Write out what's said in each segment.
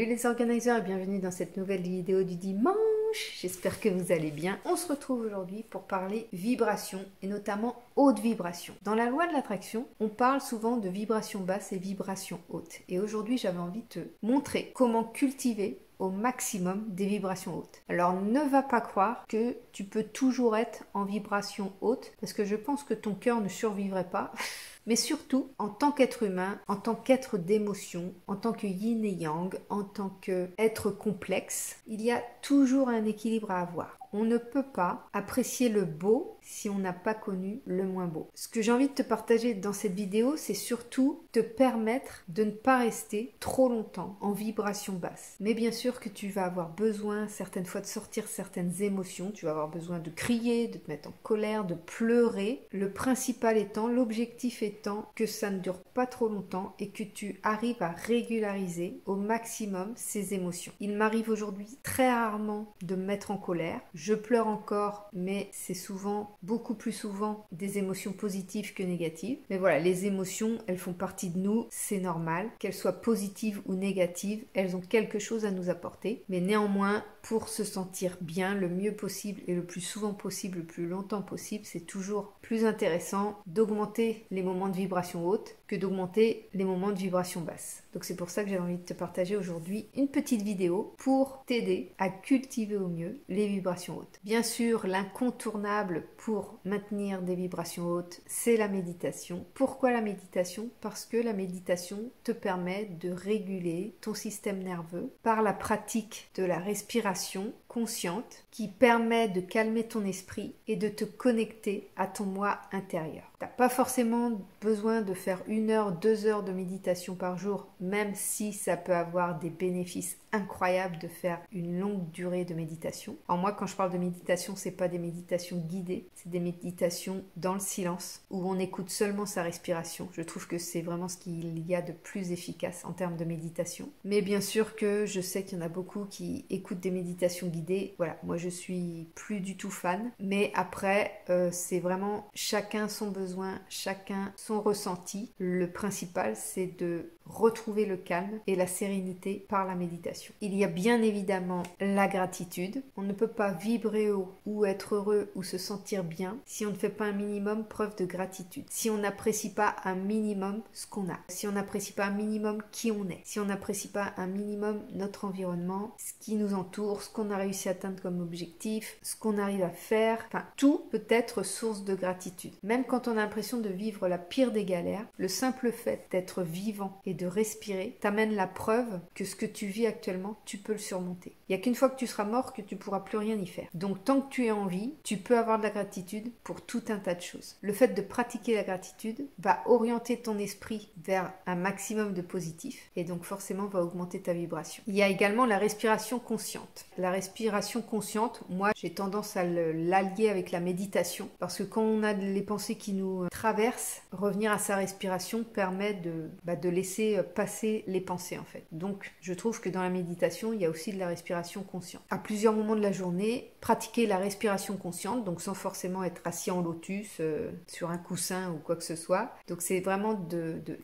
Salut les organiseurs et bienvenue dans cette nouvelle vidéo du dimanche. J'espère que vous allez bien. On se retrouve aujourd'hui pour parler vibration et notamment haute vibration. Dans la loi de l'attraction, on parle souvent de vibration basse et vibration haute. Et aujourd'hui, j'avais envie de te montrer comment cultiver au maximum des vibrations hautes. Alors ne va pas croire que tu peux toujours être en vibration haute parce que je pense que ton cœur ne survivrait pas. Mais surtout, en tant qu'être humain, en tant qu'être d'émotion, en tant que yin et yang, en tant qu'être complexe, il y a toujours un équilibre à avoir. On ne peut pas apprécier le beau si on n'a pas connu le moins beau. Ce que j'ai envie de te partager dans cette vidéo, c'est surtout te permettre de ne pas rester trop longtemps en vibration basse. Mais bien sûr que tu vas avoir besoin certaines fois de sortir certaines émotions, tu vas avoir besoin de crier, de te mettre en colère, de pleurer. Le principal étant, l'objectif étant que ça ne dure pas trop longtemps et que tu arrives à régulariser au maximum ces émotions. Il m'arrive aujourd'hui très rarement de me mettre en colère. Je pleure encore, mais c'est souvent, beaucoup plus souvent, des émotions positives que négatives. Mais voilà, les émotions, elles font partie de nous, c'est normal. Qu'elles soient positives ou négatives, elles ont quelque chose à nous apporter. Mais néanmoins, pour se sentir bien le mieux possible et le plus souvent possible, le plus longtemps possible, c'est toujours plus intéressant d'augmenter les moments de vibration haute que d'augmenter les moments de vibration basse. Donc c'est pour ça que j'ai envie de te partager aujourd'hui une petite vidéo pour t'aider à cultiver au mieux les vibrations hautes. Bien sûr, l'incontournable pour maintenir des vibrations hautes, c'est la méditation. Pourquoi la méditation? Parce que la méditation te permet de réguler ton système nerveux par la pratique de la respiration consciente qui permet de calmer ton esprit et de te connecter à ton moi intérieur. Tu n'as pas forcément besoin de faire 1 heure, 2 heures de méditation par jour, même si ça peut avoir des bénéfices incroyables de faire une longue durée de méditation. Alors moi, quand je parle de méditation, c'est pas des méditations guidées, c'est des méditations dans le silence où on écoute seulement sa respiration. Je trouve que c'est vraiment ce qu'il y a de plus efficace en termes de méditation. Mais bien sûr que je sais qu'il y en a beaucoup qui écoutent des méditations guidées. Voilà, moi je suis plus du tout fan. Mais après, c'est vraiment chacun son besoin, chacun son ressenti. Le principal, c'est de retrouver le calme et la sérénité par la méditation. Il y a bien évidemment la gratitude. On ne peut pas vibrer haut ou être heureux ou se sentir bien si on ne fait pas un minimum preuve de gratitude. Si on n'apprécie pas un minimum ce qu'on a. Si on n'apprécie pas un minimum qui on est. Si on n'apprécie pas un minimum notre environnement, ce qui nous entoure, ce qu'on a réussi à atteindre comme objectif, ce qu'on arrive à faire. Enfin, tout peut être source de gratitude. Même quand on a l'impression de vivre la pire des galères, le simple fait d'être vivant et de respirer t'amène la preuve que ce que tu vis actuellement, tu peux le surmonter. Il n'y a qu'une fois que tu seras mort que tu pourras plus rien y faire. Donc tant que tu es en vie, tu peux avoir de la gratitude pour tout un tas de choses. Le fait de pratiquer la gratitude va orienter ton esprit vers un maximum de positif et donc forcément va augmenter ta vibration. Il y a également la respiration consciente. La respiration consciente, moi j'ai tendance à l'allier avec la méditation parce que quand on a les pensées qui nous traversent, revenir à sa respiration permet de laisser passer les pensées en fait. Donc je trouve que dans la méditation, il y a aussi de la respiration consciente. À plusieurs moments de la journée, pratiquer la respiration consciente, donc sans forcément être assis en lotus sur un coussin ou quoi que ce soit. Donc c'est vraiment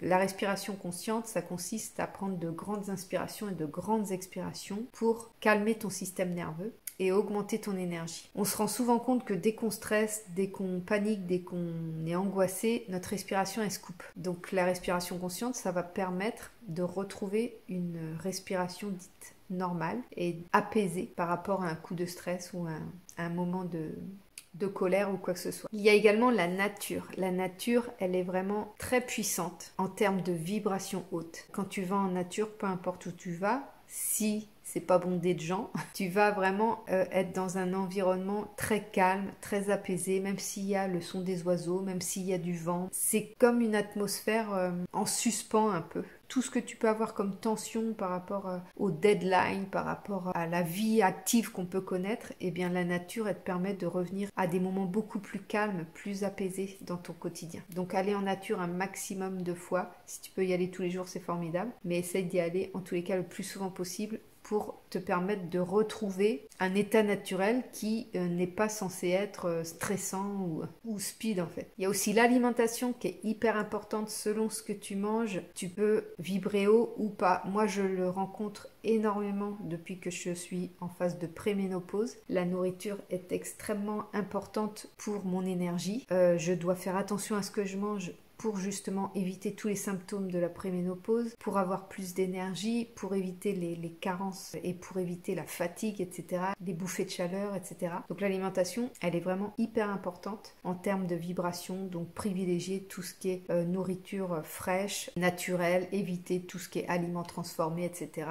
la respiration consciente, ça consiste à prendre de grandes inspirations et de grandes expirations pour calmer ton système nerveux et augmenter ton énergie. On se rend souvent compte que dès qu'on stresse, dès qu'on panique, dès qu'on est angoissé, notre respiration elle se coupe. Donc la respiration consciente, ça va permettre de retrouver une respiration dite normale et apaisée par rapport à un coup de stress ou à un moment de colère ou quoi que ce soit. Il y a également la nature. La nature, elle est vraiment très puissante en termes de vibration haute. Quand tu vas en nature, peu importe où tu vas, si c'est pas bondé de gens, tu vas vraiment être dans un environnement très calme, très apaisé, même s'il y a le son des oiseaux, même s'il y a du vent. C'est comme une atmosphère en suspens un peu. Tout ce que tu peux avoir comme tension par rapport aux deadlines, par rapport à la vie active qu'on peut connaître, eh bien la nature, elle te permet de revenir à des moments beaucoup plus calmes, plus apaisés dans ton quotidien. Donc aller en nature un maximum de fois. Si tu peux y aller tous les jours, c'est formidable. Mais essaye d'y aller en tous les cas le plus souvent possible pour te permettre de retrouver un état naturel qui n'est pas censé être stressant ou speed en fait. Il y a aussi l'alimentation qui est hyper importante selon ce que tu manges. Tu peux vibrer haut ou pas. Moi, je le rencontre énormément depuis que je suis en phase de préménopause. La nourriture est extrêmement importante pour mon énergie. Je dois faire attention à ce que je mange pour justement éviter tous les symptômes de la préménopause, pour avoir plus d'énergie, pour éviter les carences et pour éviter la fatigue, etc., les bouffées de chaleur, etc. Donc l'alimentation, elle est vraiment hyper importante en termes de vibration, donc privilégier tout ce qui est nourriture fraîche, naturelle, éviter tout ce qui est aliments transformés, etc.,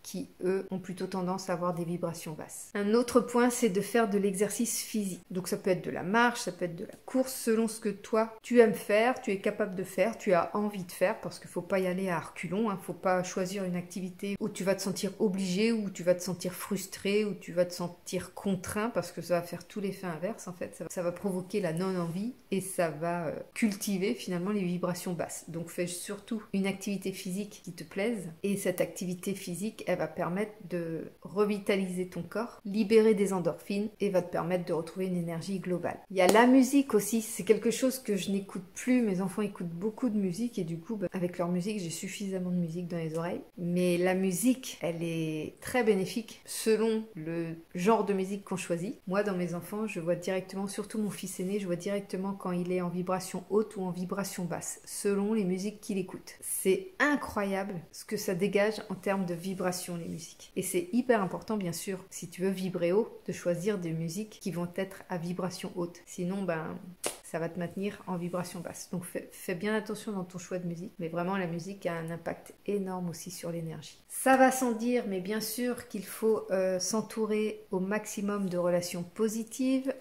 qui, eux, ont plutôt tendance à avoir des vibrations basses. Un autre point, c'est de faire de l'exercice physique. Donc ça peut être de la marche, ça peut être de la course, selon ce que toi, tu aimes faire, tu es capable de faire, tu as envie de faire, parce qu'il ne faut pas y aller à reculons, il ne faut pas choisir une activité où tu vas te sentir obligé, où tu vas te sentir frustré, où tu vas te sentir contraint, parce que ça va faire tout l'effet inverse, en fait. Ça va provoquer la non-envie et ça va cultiver finalement les vibrations basses. Donc fais surtout une activité physique qui te plaise, et cette activité physique, elle va permettre de revitaliser ton corps, libérer des endorphines et va te permettre de retrouver une énergie globale. Il y a la musique aussi, c'est quelque chose que je n'écoute plus. Mes enfants écoutent beaucoup de musique et du coup, avec leur musique, j'ai suffisamment de musique dans les oreilles. Mais la musique, elle est très bénéfique selon le genre de musique qu'on choisit. Moi, dans mes enfants, je vois directement, surtout mon fils aîné, je vois directement quand il est en vibration haute ou en vibration basse, selon les musiques qu'il écoute. C'est incroyable ce que ça dégage en termes de vibration, les musiques. Et c'est hyper important, bien sûr, si tu veux vibrer haut, de choisir des musiques qui vont être à vibration haute. Sinon, ça va te maintenir en vibration basse. Donc fais bien attention dans ton choix de musique, mais vraiment la musique a un impact énorme aussi sur l'énergie. Ça va sans dire, mais bien sûr qu'il faut s'entourer au maximum de relations positives,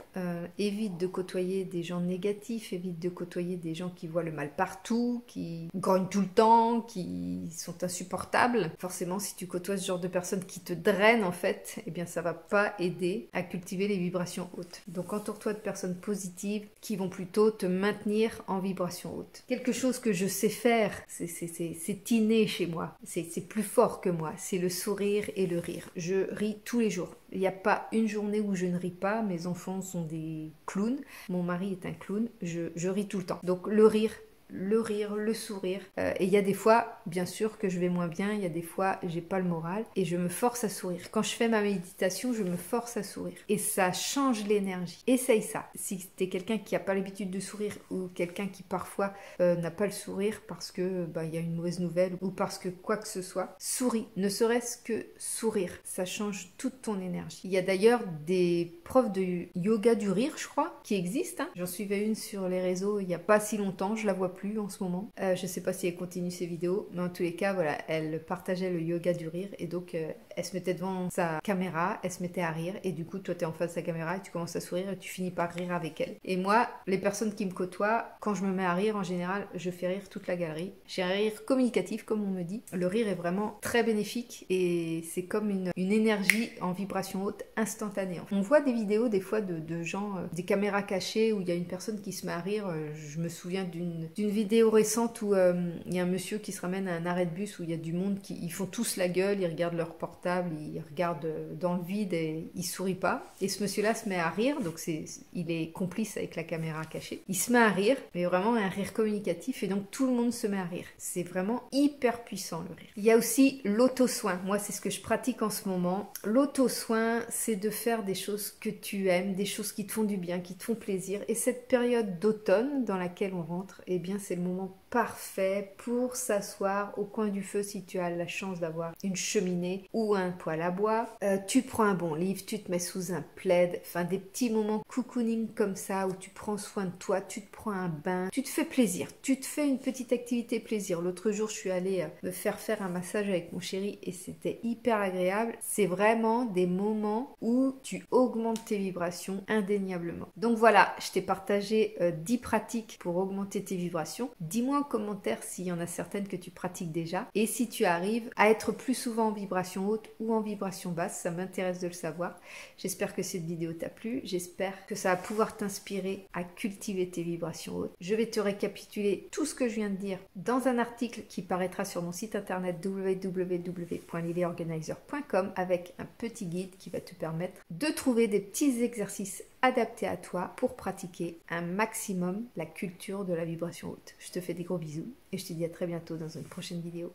évite de côtoyer des gens négatifs, évite de côtoyer des gens qui voient le mal partout, qui grognent tout le temps, qui sont insupportables. Forcément, si tu côtoies ce genre de personnes qui te drainent en fait, eh bien ça va pas aider à cultiver les vibrations hautes. Donc entoure-toi de personnes positives qui vont plutôt te maintenir en vibration haute. Quelque chose que je sais faire, c'est inné chez moi, c'est plus fort que moi, c'est le sourire et le rire. Je ris tous les jours. Il n'y a pas une journée où je ne ris pas, mes enfants sont des clowns, mon mari est un clown, je ris tout le temps. Donc le rire, le sourire. Et il y a des fois, bien sûr, que je vais moins bien, il y a des fois, j'ai pas le moral et je me force à sourire. Quand je fais ma méditation, je me force à sourire. Et ça change l'énergie. Essaye ça. Si t'es quelqu'un qui n'a pas l'habitude de sourire ou quelqu'un qui parfois n'a pas le sourire parce que y a une mauvaise nouvelle ou parce que quoi que ce soit, souris. Ne serait-ce que sourire. Ça change toute ton énergie. Il y a d'ailleurs des profs de yoga du rire, je crois, qui existent. J'en suivais une sur les réseaux il n'y a pas si longtemps, je la vois plus en ce moment. Je sais pas si elle continue ses vidéos, mais en tous les cas, voilà, elle partageait le yoga du rire et donc elle se mettait devant sa caméra, elle se mettait à rire et du coup, toi, tu es en face de sa caméra et tu commences à sourire et tu finis par rire avec elle. Et moi, les personnes qui me côtoient, quand je me mets à rire, en général, je fais rire toute la galerie. J'ai un rire communicatif, comme on me dit. Le rire est vraiment très bénéfique et c'est comme une énergie en vibration haute instantanée. On voit des vidéos des fois de gens, des caméras cachées où il y a une personne qui se met à rire. Je me souviens d'une vidéo récente où il y a un monsieur qui se ramène à un arrêt de bus où il y a du monde ils font tous la gueule, ils regardent leur portable, ils regardent dans le vide et ils sourient pas. Et ce monsieur-là se met à rire, donc il est complice avec la caméra cachée. Il se met à rire, mais vraiment un rire communicatif et donc tout le monde se met à rire. C'est vraiment hyper puissant le rire. Il y a aussi l'auto-soin. Moi, c'est ce que je pratique en ce moment. L'auto-soin, c'est de faire des choses que tu aimes, des choses qui te font du bien, qui te font plaisir. Et cette période d'automne dans laquelle on rentre, eh bien, c'est le moment parfait pour s'asseoir au coin du feu si tu as la chance d'avoir une cheminée ou un poêle à bois. Tu prends un bon livre, tu te mets sous un plaid, enfin des petits moments cocooning comme ça où tu prends soin de toi, tu te prends un bain, tu te fais plaisir, tu te fais une petite activité plaisir. L'autre jour, je suis allée me faire un massage avec mon chéri et c'était hyper agréable. C'est vraiment des moments où tu augmentes tes vibrations indéniablement. Donc voilà, je t'ai partagé 10 pratiques pour augmenter tes vibrations. Dis-moi en commentaire s'il y en a certaines que tu pratiques déjà et si tu arrives à être plus souvent en vibration haute ou en vibration basse, ça m'intéresse de le savoir. J'espère que cette vidéo t'a plu, j'espère que ça va pouvoir t'inspirer à cultiver tes vibrations hautes. Je vais te récapituler tout ce que je viens de dire dans un article qui paraîtra sur mon site internet www.lilyorganizer.com avec un petit guide qui va te permettre de trouver des petits exercices adaptés à toi pour pratiquer un maximum la culture de la vibration haute. Je te fais des gros bisous et je te dis à très bientôt dans une prochaine vidéo.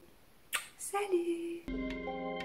Salut!